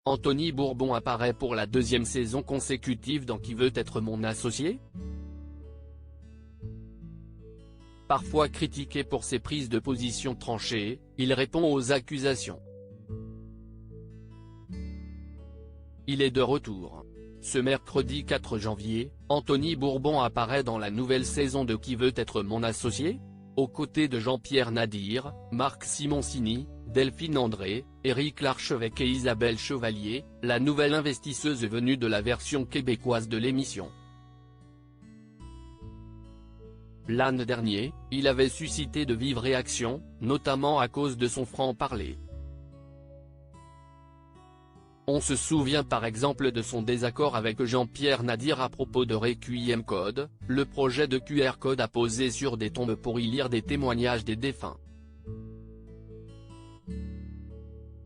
Anthony Bourbon apparaît pour la deuxième saison consécutive dans Qui veut être mon associé? Parfois critiqué pour ses prises de position tranchées, il répond aux accusations. Il est de retour. Ce mercredi 4 janvier, Anthony Bourbon apparaît dans la nouvelle saison de Qui veut être mon associé? Aux côtés de Jean-Pierre Nadir, Marc Simoncini, Delphine André, Éric Larchevêque et Isabelle Chevalier, la nouvelle investisseuse venue de la version québécoise de l'émission. L'an dernier, il avait suscité de vives réactions, notamment à cause de son franc-parler. On se souvient par exemple de son désaccord avec Jean-Pierre Nadir à propos de Requiem Code, le projet de QR code apposé sur des tombes pour y lire des témoignages des défunts.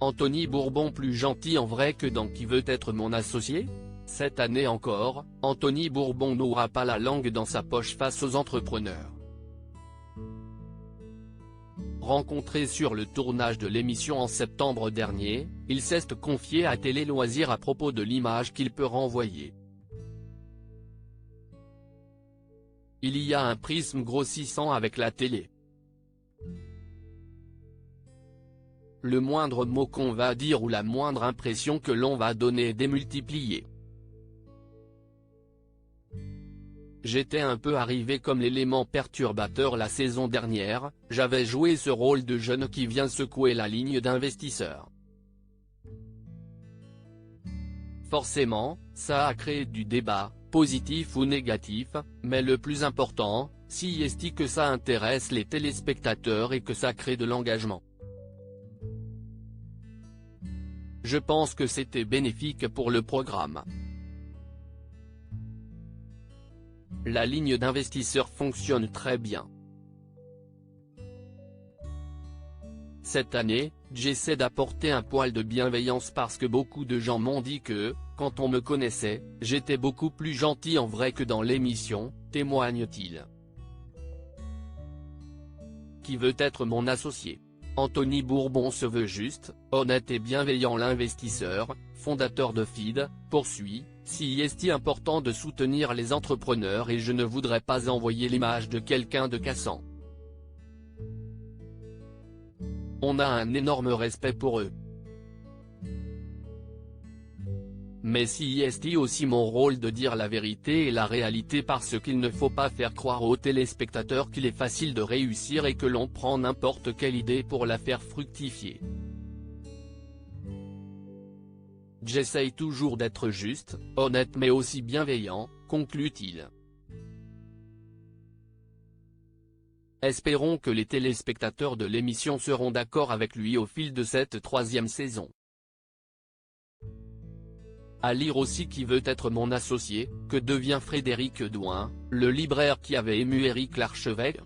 Anthony Bourbon plus gentil en vrai que dans Qui veut être mon associé? Cette année encore, Anthony Bourbon n'aura pas la langue dans sa poche face aux entrepreneurs. Rencontré sur le tournage de l'émission en septembre dernier, il s'est confié à Télé Loisirs à propos de l'image qu'il peut renvoyer. Il y a un prisme grossissant avec la télé. Le moindre mot qu'on va dire ou la moindre impression que l'on va donner est démultipliée. J'étais un peu arrivé comme l'élément perturbateur la saison dernière, j'avais joué ce rôle de jeune qui vient secouer la ligne d'investisseur. Forcément, ça a créé du débat, positif ou négatif, mais le plus important, si est que ça intéresse les téléspectateurs et que ça crée de l'engagement. Je pense que c'était bénéfique pour le programme. La ligne d'investisseurs fonctionne très bien. Cette année, j'essaie d'apporter un poil de bienveillance parce que beaucoup de gens m'ont dit que, quand on me connaissait, j'étais beaucoup plus gentil en vrai que dans l'émission, témoigne-t-il. Qui veut être mon associé? Anthony Bourbon se veut juste, honnête et bienveillant. L'investisseur, fondateur de FID, poursuit, si est important de soutenir les entrepreneurs et je ne voudrais pas envoyer l'image de quelqu'un de cassant. On a un énorme respect pour eux. Mais si est aussi mon rôle de dire la vérité et la réalité parce qu'il ne faut pas faire croire aux téléspectateurs qu'il est facile de réussir et que l'on prend n'importe quelle idée pour la faire fructifier. J'essaye toujours d'être juste, honnête mais aussi bienveillant, conclut-il. Espérons que les téléspectateurs de l'émission seront d'accord avec lui au fil de cette troisième saison. À lire aussi Qui veut être mon associé, que devient Frédéric Douin, le libraire qui avait ému Éric Larchevêque?